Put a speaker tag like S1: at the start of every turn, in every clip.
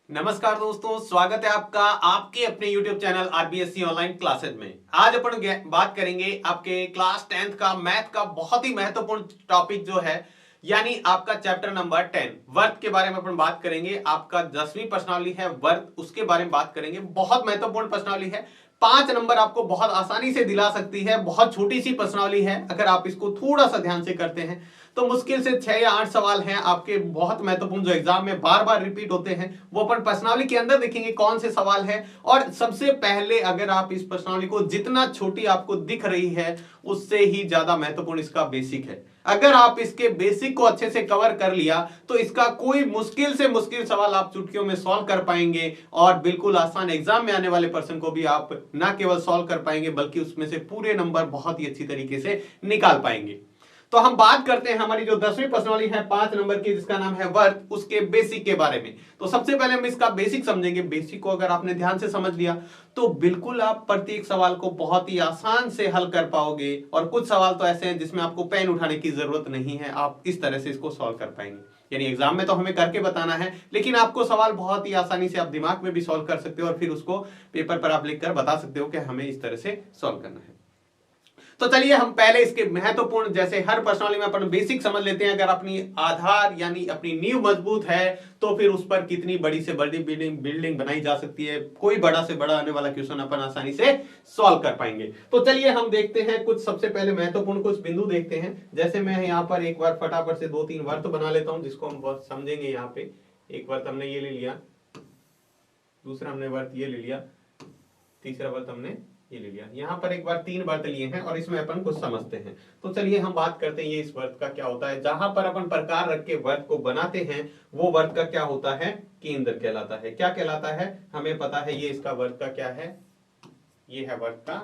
S1: नमस्कार दोस्तों, स्वागत है आपका आपके अपने YouTube channel RBSC online classes में। आज अपन बात करेंगे आपके क्लास 10th का मैथ का बहुत ही महत्वपूर्ण टॉपिक जो है, यानी आपका चैप्टर नंबर 10 वर्थ के बारे में अपन बात करेंगे। आपका 10वीं प्रश्नावली है वर्थ, उसके बारे में बात करेंगे। बहुत महत्वपूर्ण प्रश्नावली है, 5 नंबर आपको बहुत आसानी से दिला सकती है। बहुत छोटी सी प्रश्नावली है, अगर आप इसको थोड़ा सा ध्यान से करते हैं तो मुश्किल से 6 या 8 सवाल हैं आपके बहुत महत्वपूर्ण, जो एग्जाम में बार बार रिपीट होते हैं। वो अपन प्रश्नावली के अंदर देखेंगे कौन से सवाल हैं। और सबसे पहले अगर आप इस प्रश्नावली को जितना छोटी आपको दिख रही है उससे ही ज्यादा महत्वपूर्ण इसका बेसिक है। अगर आप इसके बेसिक को अच्छे से कवर कर लिया तो इसका कोई मुश्किल से मुश्किल सवाल आप चुटकियों में सॉल्व कर पाएंगे। और बिल्कुल आसान एग्जाम में आने वाले पर्सन को भी आप ना केवल सॉल्व कर पाएंगे बल्कि उसमें से पूरे नंबर बहुत ही अच्छी तरीके से निकाल पाएंगे। तो हम बात करते हैं हमारी जो 10वीं प्रश्नावली है 5 नंबर की, जिसका नाम है वर्थ, उसके बेसिक के बारे में। तो सबसे पहले हम इसका बेसिक समझेंगे। बेसिक को अगर आपने ध्यान से समझ लिया तो बिल्कुल आप प्रत्येक सवाल को बहुत ही आसान से हल कर पाओगे। और कुछ सवाल तो ऐसे हैं जिसमें आपको पेन उठाने की जरूरत नहीं है, आप इस तरह से इसको सॉल्व कर पाएंगे। यानी एग्जाम में तो हमें करके बताना है, लेकिन आपको सवाल बहुत ही आसानी से आप दिमाग में भी सॉल्व कर सकते हो और फिर उसको पेपर पर आप लिखकर बता सकते हो कि हमें इस तरह से सॉल्व करना है। तो चलिए हम पहले इसके महत्वपूर्ण, जैसे हर प्रश्नावली में अपन बेसिक समझ लेते हैं। अगर अपनी आधार यानी अपनी नींव मजबूत है तो फिर उस पर कितनी बड़ी से बड़ी बिल्डिंग बनाई जा सकती है, कोई बड़ा से बड़ा आने वाला क्वेश्चन अपन आसानी से सॉल्व कर पाएंगे। तो चलिए हम देखते हैं कुछ सबसे पहले महत्वपूर्ण कुछ बिंदु देखते हैं। जैसे मैं यहाँ पर एक बार फटाफट से 2-3 वर्त बना लेता हूं जिसको हम समझेंगे। यहाँ पे एक वर्त हमने ये ले लिया, दूसरा हमने वर्त ये ले लिया, तीसरा वर्त हमने ये ले लिया। यहाँ पर एक बार 3 वर्त लिए हैं और इसमें अपन कुछ समझते हैं। तो चलिए हम बात करते हैं ये इस वर्त का क्या होता है। जहां पर अपन प्रकार रख के वर्त को बनाते हैं वो वर्त का क्या होता है, केंद्र कहलाता है। क्या कहलाता है हमें पता है, ये इसका वर्त का क्या है, ये है वर्त का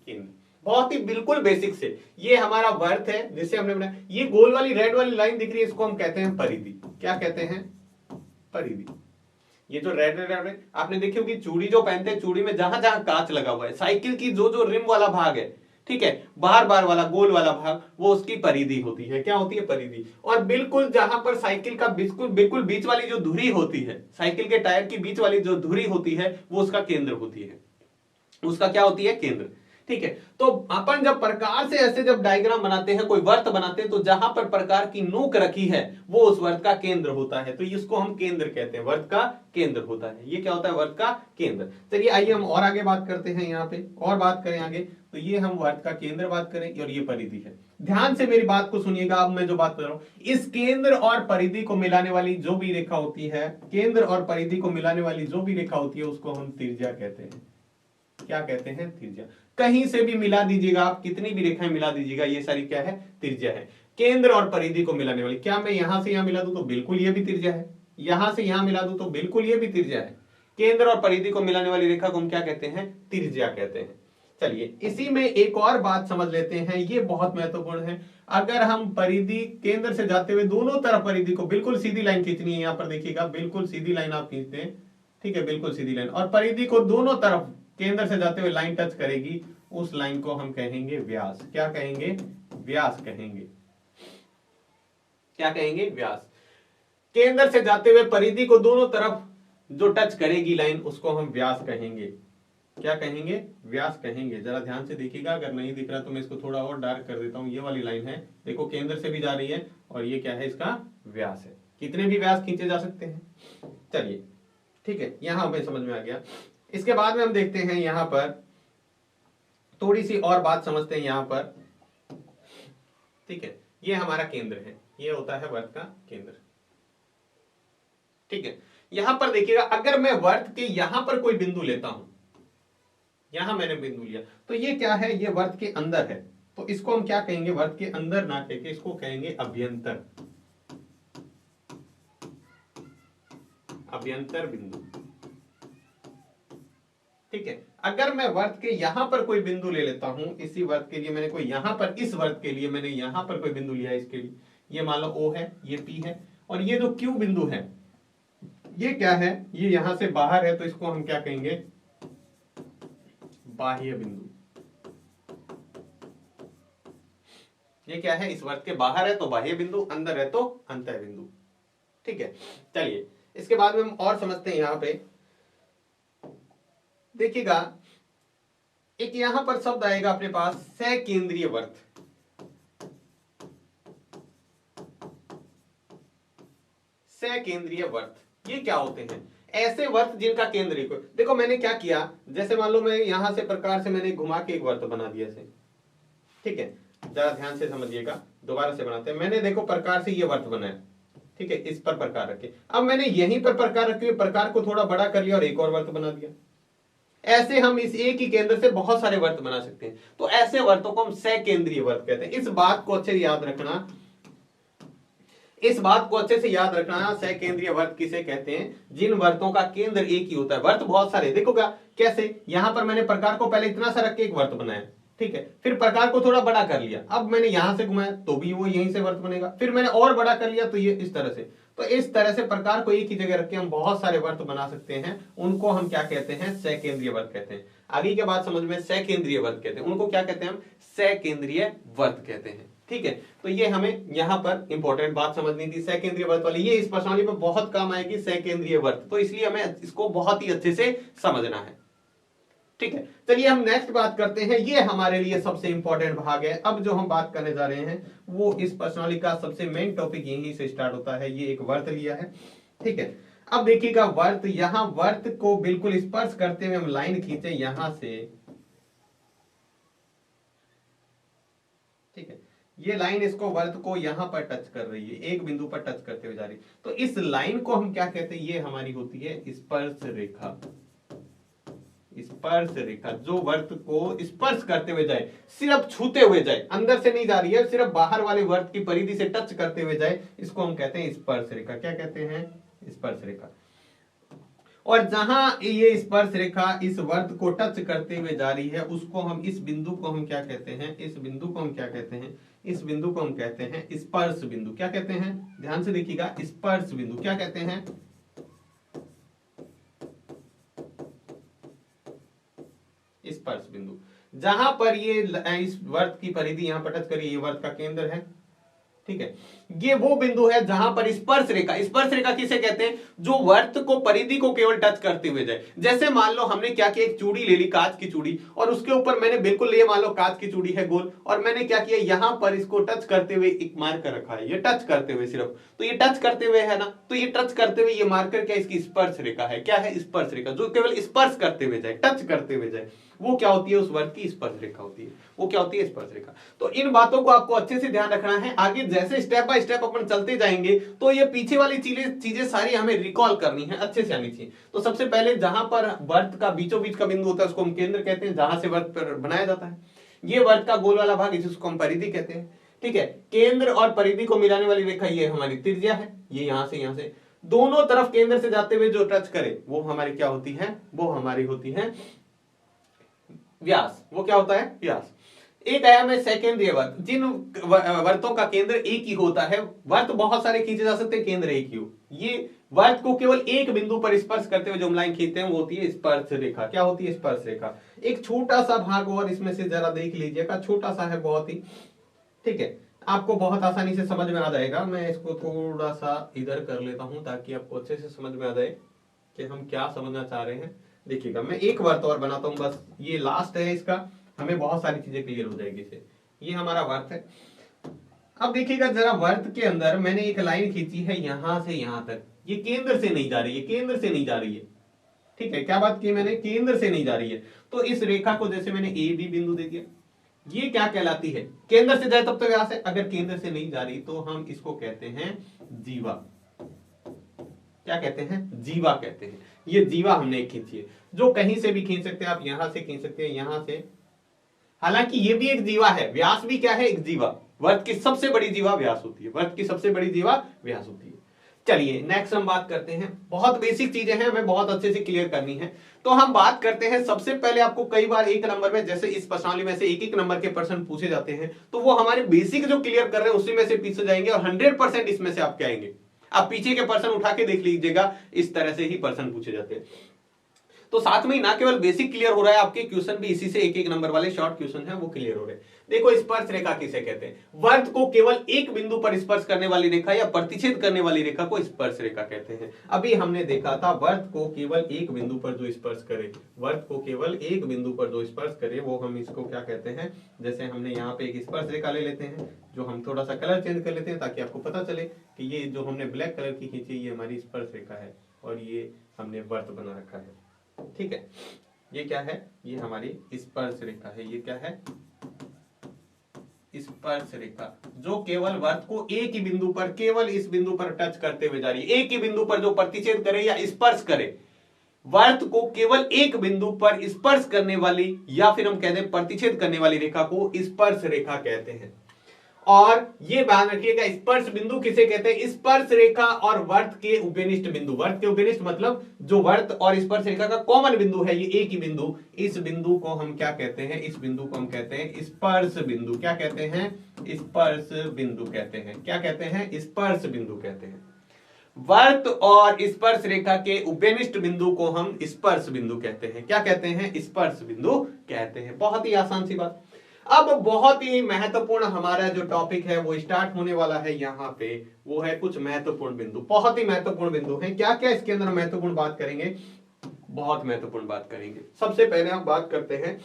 S1: केंद्र। बहुत ही बिल्कुल बेसिक से ये हमारा वर्त है जिसे हमने बनाया। ये गोल वाली रेड वाली लाइन दिख रही है, इसको हम कहते हैं परिधि। क्या कहते हैं, परिधि। ये जो रेड रेड आपने देखी होगी, चूड़ी जो पहनते हैं, चूड़ी में जहां जहां कांच लगा हुआ है, साइकिल की जो जो रिम वाला भाग है, ठीक है, बार बार वाला गोल वाला भाग, वो उसकी परिधि होती है। क्या होती है, परिधि। और बिल्कुल जहां पर साइकिल का बिल्कुल बिल्कुल बीच वाली जो धुरी होती है, साइकिल के टायर की बीच वाली जो धुरी होती है वो उसका केंद्र होती है। उसका क्या होती है, केंद्र। ठीक है, तो अपन जब प्रकार से ऐसे जब डायग्राम बनाते हैं, कोई वर्त बनाते हैं, तो जहां पर प्रकार की नोक रखी है वो उस वर्त का केंद्र होता है। तो इसको हम केंद्र कहते हैं, वर्त का केंद्र होता है। ये क्या होता है, वर्त का केंद्र। चलिए आइए हम और आगे बात करते हैं। यहाँ पे और बात करें आगे, तो ये हम वर्त का केंद्र बात करें और ये परिधि है। ध्यान से मेरी बात को सुनिएगा। अब मैं जो बात कर रहा हूं, इस केंद्र और परिधि को मिलाने वाली जो भी रेखा होती है, केंद्र और परिधि को मिलाने वाली जो भी रेखा होती है उसको हम त्रिज्या कहते हैं। क्या कहते हैं, त्रिज्या। कहीं से भी मिला दीजिएगा आप, कितनी भी रेखाएं मिला दीजिएगा, ये सारी क्या है, त्रिज्या है। केंद्र और परिधि को मिलाने वाली, क्या मैं यहां से यहां मिला दूं तो बिल्कुल ये भी त्रिज्या है, यहां से यहां मिला दूं तो बिल्कुल ये भी त्रिज्या है। केंद्र और परिधि को मिलाने वाली रेखा को हम क्या कहते हैं, त्रिज्या कहते हैं। चलिए इसी में एक और बात समझ लेते हैं, ये बहुत महत्वपूर्ण है। अगर हम परिधि केंद्र से जाते हुए दोनों तरफ परिधि को, बिल्कुल सीधी लाइन खींचनी है, यहां पर देखिएगा बिल्कुल सीधी लाइन आप खींचते हैं, ठीक है, बिल्कुल सीधी लाइन, और परिधि को दोनों तरफ केंद्र से जाते हुए लाइन टच करेगी, उस लाइन को हम कहेंगे व्यास। क्या कहेंगे, व्यास कहेंगे। क्या कहेंगे, व्यास। केंद्र से जाते हुए परिधि को दोनों तरफ जो टच करेगी लाइन, उसको हम व्यास कहेंगे। क्या कहेंगे, व्यास कहेंगे। जरा ध्यान से देखिएगा, अगर नहीं दिख रहा तो मैं इसको थोड़ा और डार्क कर देता हूं। ये वाली लाइन है, देखो केंद्र से भी जा रही है और ये क्या है, इसका व्यास है। कितने भी व्यास खींचे जा सकते हैं। चलिए ठीक है, यहां हमें समझ में आ गया। इसके बाद में हम देखते हैं यहां पर थोड़ी सी और बात समझते हैं यहां पर। ठीक है, ये हमारा केंद्र है, ये होता है वर्त का केंद्र। ठीक है, यहां पर देखिएगा, अगर मैं वर्त के यहां पर कोई बिंदु लेता हूं, यहां मैंने बिंदु लिया, तो ये क्या है, ये वर्त के अंदर है। तो इसको हम क्या कहेंगे, वर्त के अंदर ना कह के इसको कहेंगे अभ्यंतर, अभ्यंतर बिंदु। ठीक है, अगर मैं वर्त के यहां पर कोई बिंदु ले लेता हूं, इसी वर्त के लिए मैंने कोई यहां पर, इस वर्त के लिए मैंने यहां पर कोई बिंदु लिया है, इसके लिए ये मान लो O है, ये P है, और ये जो Q बिंदु है ये क्या है, ये यहां से बाहर है, तो इसको हम क्या कहेंगे, बाह्य बिंदु। ये क्या है, इस वर्त के बाहर है तो बाह्य बिंदु, अंदर है तो अंतः बिंदु। ठीक है, चलिए इसके बाद में हम और समझते हैं। यहां पे देखिएगा, एक यहां पर शब्द आएगा अपने पास सकेंद्रीय वर्त। सकेंद्रीय वर्त, ये क्या होते हैं? ऐसे वर्त जिनका केंद्र एक हो। देखो मैंने क्या किया, जैसे मान लो मैं यहां से प्रकार से मैंने घुमा के एक वर्त बना दिया ऐसे, ठीक है, जरा ध्यान से समझिएगा, दोबारा से बनाते हैं। मैंने देखो प्रकार से ये वर्त बनाया, ठीक है, इस पर प्रकार रखे। अब मैंने यहीं पर प्रकार रखे, प्रकार को थोड़ा बड़ा कर लिया और एक और वर्त बना दिया। ऐसे हम इस एक ही केंद्र से बहुत सारे वर्त बना सकते हैं। तो ऐसे वर्तों को हम सकेंद्रीय वर्त कहते हैं। इस बात को अच्छे से याद रखना, इस बात को अच्छे से याद रखना, सकेंद्रीय वर्त किसे कहते हैं? जिन वर्तों का केंद्र एक ही होता है। वर्त बहुत सारे, देखोगा कैसे, यहां पर मैंने प्रकार को पहले इतना सा रख के एक वर्त बनाया, ठीक है, फिर प्रकार को थोड़ा बड़ा कर लिया, अब मैंने यहां से घुमाया तो भी वो यहीं से वर्त बनेगा, फिर मैंने और बड़ा कर लिया तो ये इस तरह से। तो इस तरह से प्रकार को एक ही जगह रख के हम बहुत सारे वर्त बना सकते हैं। उनको हम क्या कहते हैं? सकेंद्रीय वर्त कहते हैं। आगे के बाद समझ में, सकेंद्रीय वर्त कहते हैं, उनको क्या कहते हैं? हम सकेंद्रीय वर्त कहते हैं, ठीक है। तो ये हमें यहां पर इंपॉर्टेंट बात समझनी थी, सकेंद्रीय वर्त वाली। ये इस प्रश्नावली में बहुत काम आएगी, सकेंद्रीय वर्त, तो इसलिए हमें इसको बहुत ही अच्छे से समझना है, ठीक है। चलिए हम नेक्स्ट बात करते हैं, ये हमारे लिए सबसे इंपॉर्टेंट भाग है। अब जो हम बात करने जा रहे हैं वो इस प्रश्नावली का सबसे मेन टॉपिक यहीं से स्टार्ट होता है। ये एक वर्त लिया है, ठीक है। अब देखिएगा वर्त, यहां वर्त को बिल्कुल स्पर्श करते हुए हम लाइन खींचे यहां से, ठीक है, ये लाइन इसको वर्त को यहां पर टच कर रही है, एक बिंदु पर टच करते हुए जा रही है। तो इस लाइन को हम क्या कहते हैं? ये हमारी होती है स्पर्श रेखा। स्पर्श रेखा जो वर्त को स्पर्श करते हुए जाए, सिर्फ छूते हुए जाए, अंदर से नहीं जा रही है, सिर्फ बाहर वाले वर्त की परिधि से टच करते हुए जाए, इसको हम कहते हैं स्पर्श रेखा। क्या कहते हैं? स्पर्श रेखा। और जहां ये स्पर्श रेखा इस वर्त को टच करते हुए जा रही है, उसको हम, इस बिंदु को हम क्या कहते हैं? इस बिंदु को हम क्या कहते हैं? इस बिंदु को हम कहते हैं स्पर्श बिंदु। क्या कहते हैं? ध्यान से देखिएगा, स्पर्श बिंदु क्या कहते हैं? स्पर्श बिंदु। जहां पर ये इस वर्त की परिधि यहां पर टच करिए, ये वर्त का केंद्र है, ठीक है। ये वो बिंदु है जहां पर स्पर्श रेखा, स्पर्श रेखा किसे कहते हैं? जो वर्त को, परिधि को केवल टच करते हुए जाए। जैसे मान लो हमने क्या किया, एक चूड़ी ले ली, कांच की चूड़ी, और उसके ऊपर मैंने बिल्कुल ये मान लो कांच की चूड़ी है गोल, और मैंने क्या किया, यहां पर इसको टच करते हुए एक मार्कर रखा है, ये टच करते हुए सिर्फ, तो ये टच करते हुए है ना, तो ये टच करते हुए ये मार्कर क्या, इसकी स्पर्श रेखा है। क्या है? स्पर्श रेखा, जो केवल स्पर्श करते हुए जाए, टच करते हुए जाए, वो क्या होती है? उस वर्त की स्पर्श रेखा होती है। वो क्या होती है? स्पर्श रेखा। तो इन बातों को आपको अच्छे से ध्यान रखना है। आगे जैसे स्टेप बाय स्टेप अपन चलते जाएंगे तो ये पीछे वाली चीजें सारी हमें रिकॉल करनी है, अच्छे से आनी चाहिए। तो सबसे पहले जहां पर वर्त का बीचों बीच का बिंदु होता है उसको हम केंद्र कहते हैं, जहां से वर्त पर बनाया जाता है। ये वर्त का गोल वाला भाग, जिसको हम परिधि कहते हैं, ठीक है। केंद्र और परिधि को मिलाने वाली रेखा ये हमारी त्रिज्या है, ये यहां से दोनों तरफ केंद्र से जाते हुए जो टच करे वो हमारी क्या होती है? वो हमारी होती है व्यास। वो क्या होता है? व्यास। एक आया में सेकेंडरी वर्त, जिन वर्तों का केंद्र एक ही होता है। वर्त बहुत सारे खींचे जा सकते हैं, केंद्र एक ही हो। ये वर्त को केवल एक बिंदु पर स्पर्श करते हुए जो हम लाइन खींचते हैं वो होती है स्पर्श रेखा। क्या होती है? स्पर्श रेखा। एक छोटा सा भाग और इसमें से जरा देख लीजिएगा, छोटा सा है बहुत ही, ठीक है, आपको बहुत आसानी से समझ में आ जाएगा। मैं इसको थोड़ा सा इधर कर लेता हूं ताकि आपको अच्छे से समझ में आ जाए कि हम क्या समझना चाह रहे हैं। देखिएगा, मैं एक वर्त और बनाता हूं, बस ये लास्ट है इसका, हमें बहुत सारी चीजें क्लियर हो जाएगी इससे। ये हमारा वर्त है। अब देखिएगा जरा, वर्त के अंदर मैंने एक लाइन खींची है यहां से यहां तक, ये केंद्र से नहीं जा रही है, केंद्र से नहीं जा रही है, ठीक है। क्या बात की मैंने? केंद्र से नहीं जा रही है। तो इस रेखा को जैसे मैंने ए बी बिंदु दे दिया, ये क्या कहलाती है? केंद्र से जाए तब तो व्यास है, अगर केंद्र से नहीं जा रही तो हम इसको कहते हैं जीवा। क्या कहते हैं? जीवा कहते हैं। ये जीवा हमने खींची है, जो कहीं से भी खींच सकते हैं आप, यहां से खींच सकते हैं, यहां से। हालांकि ये भी एक जीवा है, व्यास भी क्या है? एक जीवा। वर्त की सबसे बड़ी जीवा व्यास होती है, वर्त की सबसे बड़ी जीवा व्यास होती है। चलिए नेक्स्ट हम बात करते हैं, बहुत बेसिक चीजें हैं, हमें बहुत अच्छे से क्लियर करनी है। तो हम बात करते हैं, सबसे पहले आपको कई बार एक नंबर में, जैसे इस प्रश्नावली में से एक एक नंबर के प्रश्न पूछे जाते हैं, तो वो हमारे बेसिक जो क्लियर कर रहे हैं उसी में से पीछे जाएंगे और 100% इसमें से आपके आएंगे। आप पीछे के प्रश्न उठा के देख लीजिएगा, इस तरह से ही प्रश्न पूछे जाते हैं। तो साथ में ही ना केवल बेसिक क्लियर हो रहा है, आपके क्वेश्चन भी इसी से एक एक नंबर वाले शॉर्ट क्वेश्चन है वो क्लियर हो रहे हैं। देखो स्पर्श रेखा किसे कहते हैं? वर्त को केवल एक बिंदु पर स्पर्श करने वाली रेखा या प्रतिच्छेद करने वाली रेखा को स्पर्श रेखा कहते हैं। अभी हमने देखा था वर्त को केवल एक बिंदु पर जो स्पर्श करे, वर्त को केवल एक बिंदु पर जो स्पर्श करे वो हम इसको क्या कहते हैं? जैसे हमने यहाँ पे एक स्पर्श रेखा ले लेते हैं, जो हम थोड़ा सा कलर चेंज कर लेते हैं ताकि आपको पता चले कि ये जो हमने ब्लैक कलर की खींची ये हमारी स्पर्श रेखा है और ये हमने वर्त बना रखा है। ठीक है, ये क्या है? ये हमारी स्पर्श रेखा है। ये क्या है? स्पर्श रेखा, जो केवल वर्त को एक ही बिंदु पर, केवल इस बिंदु पर टच करते हुए जा रही है। एक ही बिंदु पर जो प्रतिच्छेद करे या स्पर्श करे, वर्त को केवल एक बिंदु पर स्पर्श करने वाली या फिर हम कहते हैं प्रतिच्छेद करने वाली रेखा को स्पर्श रेखा कहते हैं। और ये ध्यान रखिएगा, स्पर्श बिंदु किसे कहते हैं? स्पर्श रेखा और वर्त के उपनिष्ठ बिंदु। वर्त के उपनिष्ठ मतलब जो वर्त और स्पर्श रेखा का कॉमन बिंदु है, ये एक ही बिंदु, इस बिंदु को हम क्या कहते हैं? इस बिंदु को हम कहते हैं स्पर्श बिंदु। क्या कहते हैं? स्पर्श बिंदु कहते हैं। क्या कहते हैं? स्पर्श बिंदु कहते हैं। वर्त और स्पर्श रेखा के उपनिष्ठ बिंदु को हम स्पर्श बिंदु कहते हैं। क्या कहते हैं? स्पर्श बिंदु कहते हैं। बहुत ही आसान सी बात। अब बहुत ही महत्वपूर्ण हमारा जो टॉपिक है वो स्टार्ट होने वाला है यहाँ पे, वो है कुछ महत्वपूर्ण बिंदु। बहुत ही महत्वपूर्ण बिंदु हैं। क्या क्या इसके अंदर महत्वपूर्ण बात करेंगे? बहुत महत्वपूर्ण बात करेंगे। सबसे पहले हम बात करते हैं,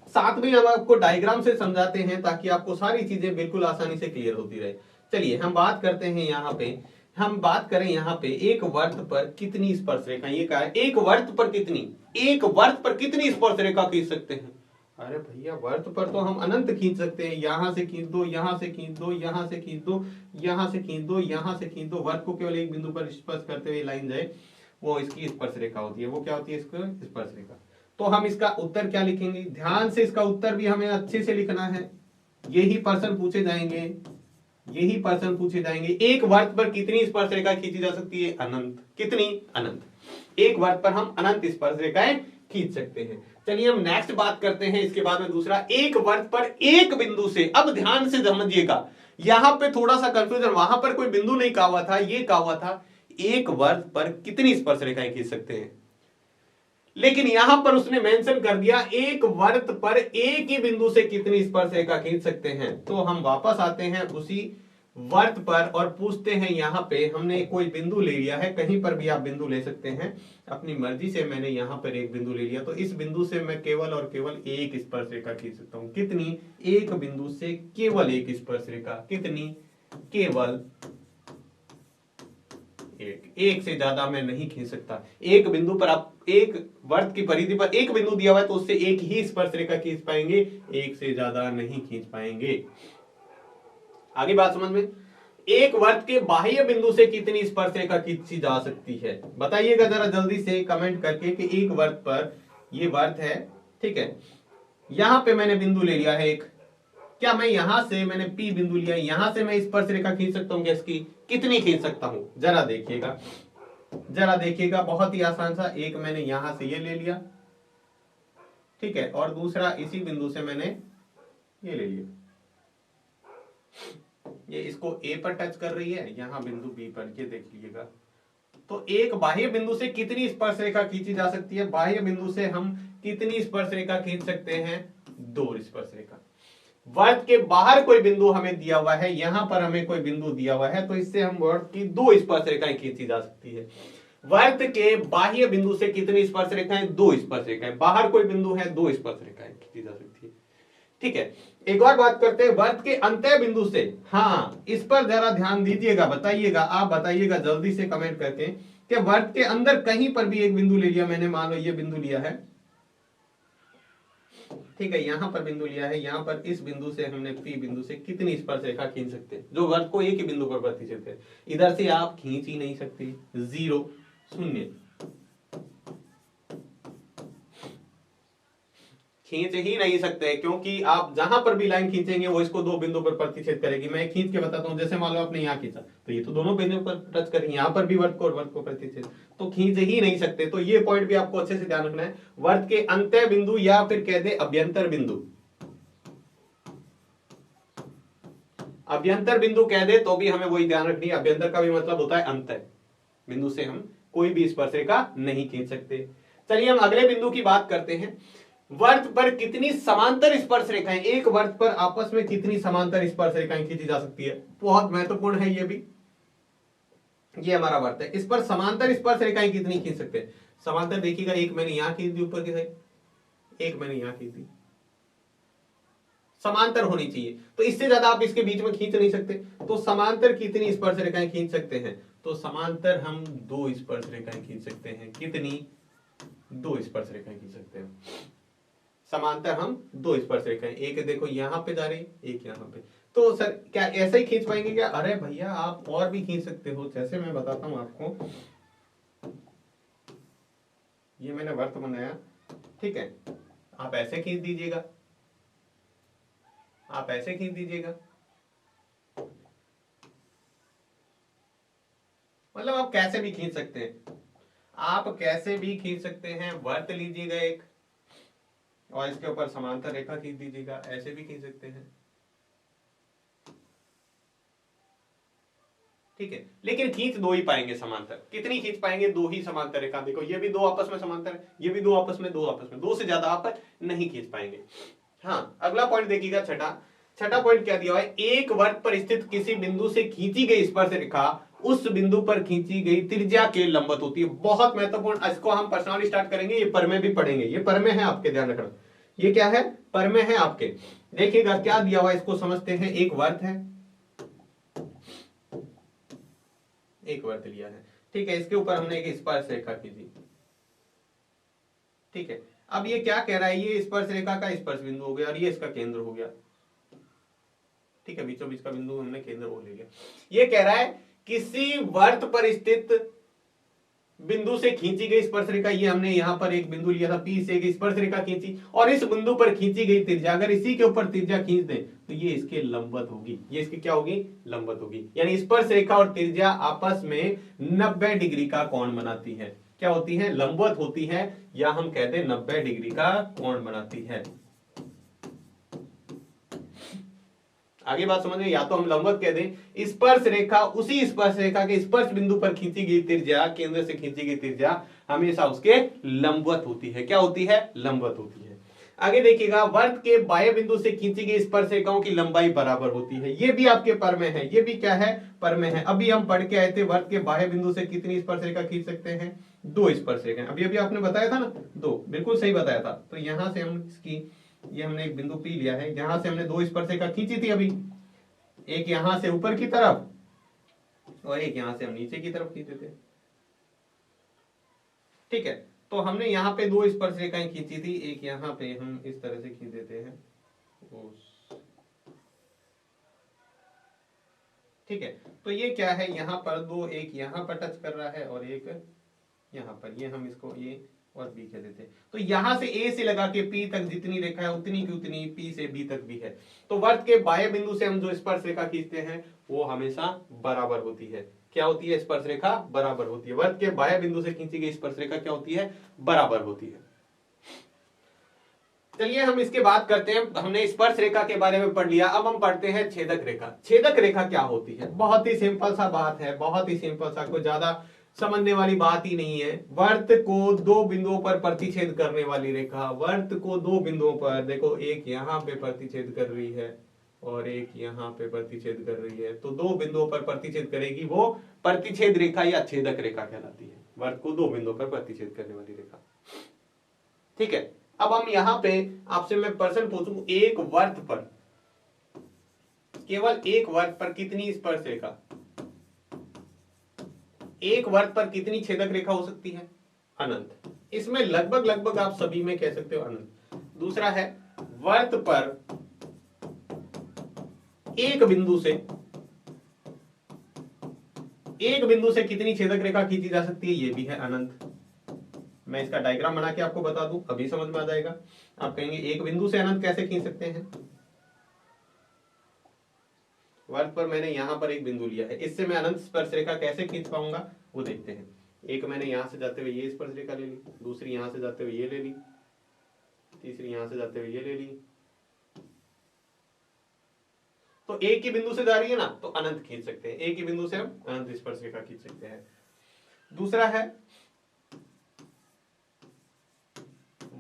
S1: साथ में हम आपको डायग्राम से समझाते हैं ताकि आपको सारी चीजें बिल्कुल आसानी से क्लियर होती रहे। चलिए हम बात करते हैं यहाँ पे, हम बात करें यहाँ पे एक वर्त पर कितनी स्पर्श रेखा, ये क्या है? एक वर्त पर कितनी, एक वर्त पर कितनी स्पर्श रेखा खींच सकते हैं? अरे भैया वर्त पर तो हम अनंत खींच सकते हैं। यहां से खींच दो, यहां से खींच दो, यहां से खींच दो, यहां से खींच दो, यहां से खींच दो। वर्त को केवल एक बिंदु पर स्पर्श करते हुए लाइन जाए, वो इसकी स्पर्श रेखा होती है। वो क्या होती है? इसको स्पर्श रेखा। तो हम इसका उत्तर क्या लिखेंगे? ध्यान से इसका उत्तर भी हमें अच्छे से लिखना है। यही प्रश्न पूछे जाएंगे, यही प्रश्न पूछे जाएंगे। एक वर्त पर कितनी स्पर्श रेखा खींची जा सकती है? अनंत। कितनी? अनंत। एक वर्त पर हम अनंत स्पर्श रेखाएं खींच सकते हैं। चलिए हम नेक्स्ट बात करते हैं। इसके बाद में दूसरा, एक वर्त पर एक बिंदु से, अब ध्यान से समझिएगा, यहां पे थोड़ा सा कंफ्यूजन, वहां पर कोई बिंदु नहीं कहा हुआ था, ये कहा हुआ था एक वर्त पर कितनी स्पर्श रेखाएं खींच सकते हैं, लेकिन यहां पर उसने मेंशन कर दिया एक वर्त पर एक ही बिंदु से कितनी स्पर्श रेखा खींच सकते हैं। तो हम वापस आते हैं उसी वर्त पर और पूछते हैं, यहां पे हमने कोई बिंदु ले लिया है, कहीं पर भी आप बिंदु ले सकते हैं अपनी मर्जी से। मैंने यहां पर एक बिंदु ले लिया, तो इस बिंदु से मैं केवल और केवल एक स्पर्श रेखा खींच सकता हूं। कितनी? एक बिंदु से केवल एक स्पर्श रेखा। कितनी? केवल एक से ज्यादा मैं नहीं खींच सकता। एक बिंदु पर आप, एक वर्त की परिधि पर एक बिंदु दिया हुआ है तो उससे एक ही स्पर्श रेखा खींच पाएंगे, एक से ज्यादा नहीं खींच पाएंगे। आगे बात समझ में। एक वर्त के बाह्य बिंदु से कितनी स्पर्श रेखा खींची जा सकती है? बताइएगा जरा जल्दी से कमेंट करके कि एक वर्त पर, ये वर्त है, ठीक है, यहां पे मैंने बिंदु ले लिया है एक, क्या मैं यहां से, मैंने पी बिंदु लिया, यहां से मैं स्पर्श रेखा खींच सकता हूं? इसकी कितनी खींच सकता हूं? जरा देखिएगा, जरा देखिएगा। बहुत ही आसान सा, एक मैंने यहां से ये ले लिया, ठीक है, और दूसरा इसी बिंदु से मैंने ये ले लिया। ये इसको ए पर टच कर रही है, यहां बिंदु बी पर, ये देख लीजिएगा। तो एक बाह्य बिंदु से कितनी स्पर्श रेखा खींची जा सकती है? बाह्य बिंदु से हम कितनी स्पर्श रेखा खींच सकते हैं? 2 स्पर्श रेखा। वर्त के बाहर कोई बिंदु हमें दिया हुआ है, यहां पर हमें कोई बिंदु दिया हुआ है, तो इससे हम वर्त की 2 स्पर्श रेखाएं खींची जा सकती है। वर्त के बाह्य बिंदु से कितनी स्पर्श रेखाएं? 2 स्पर्श रेखाएं। बाहर कोई बिंदु है, 2 स्पर्श रेखाएं खींची जा सकती है। ठीक है, एक और बात करते हैं वर्त के अंत्य बिंदु से। हाँ, इस पर जरा ध्यान दीजिएगा, बताइएगा, आप बताइएगा जल्दी से कमेंट करके कि वर्त के अंदर कहीं पर भी एक बिंदु ले लिया मैंने, मान लो ये बिंदु लिया है, ठीक है, यहां पर बिंदु लिया है, यहां पर इस बिंदु से हमने पी बिंदु से कितनी स्पर्श रेखा खींच सकते हैं जो वर्त को एक ही बिंदु पर प्रतिच्छेद है? इधर से आप खींच ही नहीं सकते, 0, 0, खींच ही नहीं सकते, क्योंकि आप जहां पर भी लाइन खींचेंगे वो इसको 2 बिंदु पर प्रतिच्छेद करेगी। मैं खींच के बताता हूं, जैसे मान लो आपने यहां खींचा तो ये तो दोनों बिंदु पर टच करेंगे, यहां पर भी वर्त को प्रतिच्छेद, तो खींच ही नहीं सकते। तो ये पॉइंट भी आपको अच्छे से ध्यान रखना है। वर्त के अंत्य बिंदु या फिर कह दे अभ्यंतर बिंदु, अभ्यंतर बिंदु कह दे तो भी हमें वही ध्यान रखनी है। अभ्यंतर का भी मतलब होता है अंत बिंदु से हम कोई भी स्पर्श रेखा नहीं खींच सकते। चलिए हम अगले बिंदु की बात करते हैं। वर्त पर कितनी समांतर स्पर्श रेखाएं, एक वर्त पर आपस में कितनी समांतर स्पर्श रेखाएं खींची जा सकती है, बहुत महत्वपूर्ण है ये भी। ये हमारा वर्त है, इस पर समांतर स्पर्श रेखाएं कितनी खींच सकते हैं। समांतर देखिएगा, एक मैंने यहां खींच दी ऊपर की साइड, एक मैंने यहां खींच दी, समांतर होनी चाहिए, तो इससे ज्यादा आप इसके बीच में खींच नहीं सकते। तो समांतर कितनी स्पर्श रेखाएं खींच सकते हैं, तो समांतर हम 2 स्पर्श रेखाएं खींच सकते हैं। कितनी, 2 स्पर्श रेखाएं खींच सकते हैं। समांतर हम 2 स्पर्श रेखाएं, एक देखो यहां पे जा रही, एक यहां पे। तो सर क्या ऐसे ही खींच पाएंगे क्या, अरे भैया आप और भी खींच सकते हो, जैसे मैं बताता हूं आपको। ये मैंने वर्त बनाया, ठीक है, आप ऐसे खींच दीजिएगा, आप ऐसे खींच दीजिएगा, मतलब आप कैसे भी खींच सकते हैं, आप कैसे भी खींच सकते हैं। वर्त लीजिएगा एक और इसके ऊपर समांतर रेखा खींच दीजिएगा, ऐसे भी खींच सकते हैं, ठीक है। लेकिन खींच 2 ही पाएंगे समांतर, कितनी खींच पाएंगे, 2 ही समांतर रेखा। देखो ये भी 2 आपस में समांतर, ये भी 2 आपस में, 2 आपस में, 2 से ज्यादा आप नहीं खींच पाएंगे। हाँ, अगला पॉइंट देखिएगा, छठा पॉइंट क्या दिया हुआ है, एक वर्त पर स्थित किसी बिंदु से खींची गई स्पर्श रेखा उस बिंदु पर खींची गई त्रिज्या के लंबवत होती है। बहुत महत्वपूर्ण, इसको हम पर्सनली स्टार्ट करेंगे, ये पर में भी पढ़ेंगे, ये पर में है आपके, ध्यान रखना, ये क्या है, पर में है आपके। देखिएगा क्या दिया हुआ है, इसको समझते हैं। एक वर्त है, एक वर्त लिया है, ठीक है, इसके ऊपर हमने एक स्पर्श रेखा खींची, ठीक है। अब ये क्या कह रहा है, ये स्पर्श रेखा का स्पर्श बिंदु हो गया और ये इसका केंद्र हो गया, ठीक है, बीचों बीच का बिंदु हमने केंद्र वो ले लिया। ये कह रहा है किसी वर्त पर स्थित बिंदु से खींची गई स्पर्श रेखा, ये हमने यहां पर एक बिंदु लिया था P से, एक स्पर्श रेखा खींची और इस बिंदु पर खींची गई त्रिज्या, अगर इसी के ऊपर त्रिज्या खींच दें तो ये इसके लंबवत होगी, ये इसकी क्या होगी, लंबवत होगी। यानी स्पर्श रेखा और त्रिज्या आपस में 90 डिग्री का कोण बनाती है। क्या होती है, लंबवत होती है, या हम कहते हैं 90 डिग्री का कोण बनाती है। आगे बात समझ में, या तो हम लंबवत कह दें, स्पर्श रेखा उसी स्पर्श रेखा के स्पर्श बिंदु पर खींची गई त्रिज्या, केंद्र से खींची गई त्रिज्या हमेशा उसके लंबवत होती है। क्या होती है, लंबवत होती है। आगे देखिएगा, वर्त के बाह्य बिंदु से खींची गई स्पर्श रेखाओं की लंबाई बराबर होती है। ये भी आपके पर में है, ये भी क्या है, पर में है। अभी हम पढ़ के आए थे, वर्त के बाह्य बिंदु से कितनी स्पर्श रेखा खींच सकते हैं, 2 स्पर्श रेखा। अभी अभी आपने बताया था ना, 2, बिल्कुल सही बताया था। तो यहां से हम इसकी, ये हमने एक बिंदु P लिया है, यहां से हमने 2 स्पर्श रेखा खींची थी अभी, एक यहां से ऊपर की तरफ और एक यहां से हम नीचे की तरफ खींचे थे, ठीक है। तो हमने यहां पे 2 स्पर्श रेखाएं खींची थी, एक यहां पे हम इस तरह से खींच देते हैं, ठीक है। तो ये क्या है, यहां पर 2, एक यहां पर टच कर रहा है और एक यहां पर, ये हम इसको A और B कह देते हैं। तो यहां से A से लगा के P तक जितनी रेखा है उतनी की उतनी P से B तक भी है। तो वर्त के बाह्य बिंदु से हम जो स्पर्श रेखा खींचते हैं वो हमेशा बराबर होती है। क्या होती है, स्पर्श रेखा बराबर होती है। वर्त के बाह्य बिंदु से खींची गई स्पर्श रेखा क्या होती है, बराबर होती है। चलिए हम इसके बात करते हैं, हमने स्पर्श रेखा के बारे में पढ़ लिया, अब हम पढ़ते हैं छेदक रेखा। छेदक रेखा क्या होती है, बहुत ही सिंपल सा बात है, बहुत ही सिंपल सा, कोई ज्यादा समझने वाली बात ही नहीं है। वर्त को 2 बिंदुओं पर प्रतिच्छेद करने वाली रेखा, वर्त को 2 बिंदुओं पर, देखो एक यहां पे प्रतिच्छेद कर रही है और एक यहां पे प्रतिच्छेद कर रही है, तो 2 बिंदुओं पर प्रतिच्छेद करेगी, वो प्रतिच्छेद रेखा या छेदक रेखा कहलाती है। वर्त को 2 बिंदुओं पर प्रतिच्छेद करने वाली रेखा, ठीक है। अब हम यहां पे आपसे मैं प्रश्न पूछूं, एक वर्त पर, केवल एक वर्त पर कितनी स्पर्श रेखा, एक वर्त पर कितनी छेदक रेखा हो सकती है, अनंत। इसमें लगभग लगभग आप सभी में कह सकते हो अनंत। दूसरा है, वर्त पर एक बिंदु से कितनी छेदक रेखा खींची जा सकती है, ये भी है अनंत। मैं इसका डायग्राम बना के आपको बता दूं, अभी समझ में आ जाएगा। आप कहेंगे एक बिंदु से अनंत कैसे खींच सकते हैं, वर्त पर मैंने यहां पर एक बिंदु लिया है, इससे मैं अनंत स्पर्श रेखा कैसे खींच पाऊंगा वो देखते हैं। एक मैंने यहां से जाते हुए ये स्पर्श रेखा ले ली, दूसरी यहां से जाते हुए ये ले ली, तीसरी यहां से जाते हुए ये ले ली, तो एक ही बिंदु से जा रही है ना, तो अनंत खींच सकते हैं, एक ही बिंदु से हम अनंत स्पर्श रेखा खींच सकते हैं। दूसरा है,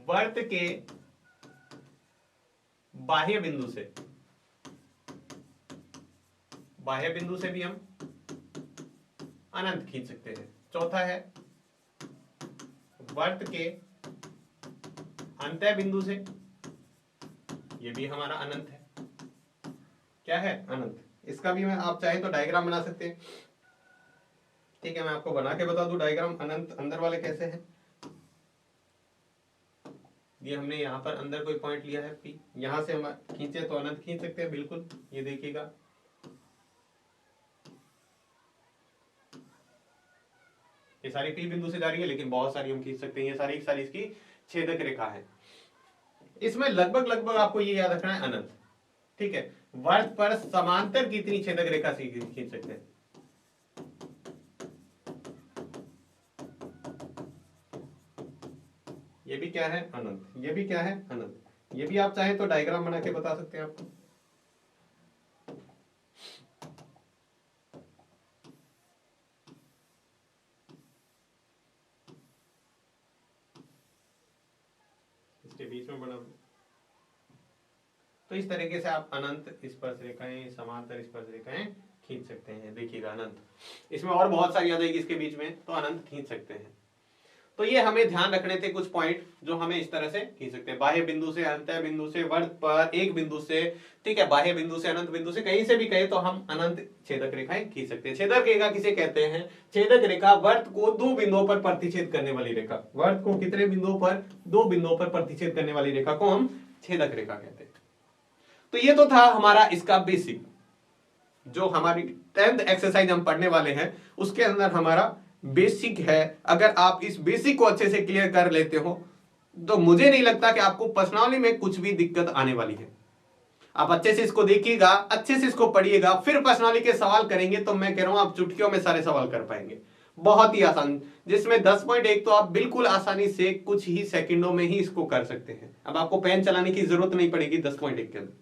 S1: वर्त के बाह्य बिंदु से भी हम अनंत खींच सकते हैं। चौथा है वर्त के अंत्य बिंदु से, ये भी हमारा अनंत है। क्या है? अनंत। इसका भी मैं आप चाहे तो डायग्राम बना सकते हैं। ठीक है, मैं आपको बना के बता दूं डायग्राम अनंत अंदर वाले कैसे हैं। ये हमने यहाँ पर अंदर कोई पॉइंट लिया है पी, यहां से हम खींचे तो अनंत खींच सकते हैं। बिल्कुल, ये देखिएगा ये सारी पी बिंदु से जा रही है, लेकिन बहुत सारी हम खींच सकते हैं। ये सारी सारी इसकी छेदक रेखा है। इसमें लगभग लगभग आपको ये याद रखना है अनंत। ठीक है, वर्त पर समांतर कितनी छेदक रेखा से खींच सकते हैं? ये भी क्या है? अनंत। ये भी क्या है? अनंत। ये भी आप चाहें तो डायग्राम बना के बता सकते हैं आपको। इसके बीच में बना, तो इस तरीके से आप अनंत स्पर्श रेखाएं, समांतर स्पर्श रेखाएं खींच सकते हैं। देखिएगा अनंत, इसमें और बहुत सारी आ जाएगी इसके बीच में, तो अनंत खींच सकते हैं। तो ये हमें ध्यान रखने थे कुछ पॉइंट जो हमें इस तरह से खींच सकते हैं। बाह्य बिंदु से, अंत्य बिंदु से, वर्त पर एक बिंदु से, ठीक है, बाह्य बिंदु से, अनंत बिंदु से, कहीं से भी कहे तो हम अनंत छेदक रेखाएं खींच सकते हैं। छेदक रेखा किसे कहते हैं? छेदक रेखा वर्त को दो बिंदुओं पर प्रतिच्छेद करने वाली रेखा। वर्त को कितने बिंदुओं पर? दो बिंदुओं पर प्रतिच्छेद करने वाली रेखा को हम छेदक रेखा कहते हैं। तो ये तो था हमारा इसका बेसिक, जो हमारी 10th एक्सरसाइज हम पढ़ने वाले हैं उसके अंदर हमारा बेसिक है। अगर आप इस बेसिक को अच्छे से क्लियर कर लेते हो तो मुझे नहीं लगता कि आपको प्रश्नावली में कुछ भी दिक्कत आने वाली है। आप अच्छे से इसको देखिएगा, अच्छे से इसको पढ़िएगा, फिर प्रश्नावली के सवाल करेंगे तो मैं कह रहा हूं आप चुटकियों में सारे सवाल कर पाएंगे। बहुत ही आसान, जिसमें 10.1 तो आप बिल्कुल आसानी से कुछ ही सेकंडों में ही इसको कर सकते हैं। अब आपको पेन चलाने की जरूरत नहीं पड़ेगी 10.1 के अंदर।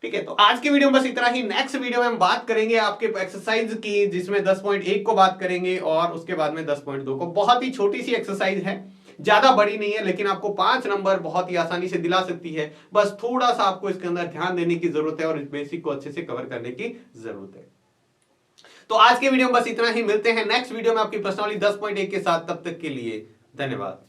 S1: ठीक है, तो आज की वीडियो में बस इतना ही। नेक्स्ट वीडियो में हम बात करेंगे आपके एक्सरसाइज की, जिसमें 10.1 को बात करेंगे और उसके बाद में 10.2 को। बहुत ही छोटी सी एक्सरसाइज है, ज्यादा बड़ी नहीं है, लेकिन आपको 5 नंबर बहुत ही आसानी से दिला सकती है। बस थोड़ा सा आपको इसके अंदर ध्यान देने की जरूरत है और इस बेसिक को अच्छे से कवर करने की जरूरत है। तो आज के वीडियो में बस इतना ही। मिलते हैं नेक्स्ट वीडियो में आपकी प्रश्नावली 10.1 के साथ। तब तक के लिए धन्यवाद।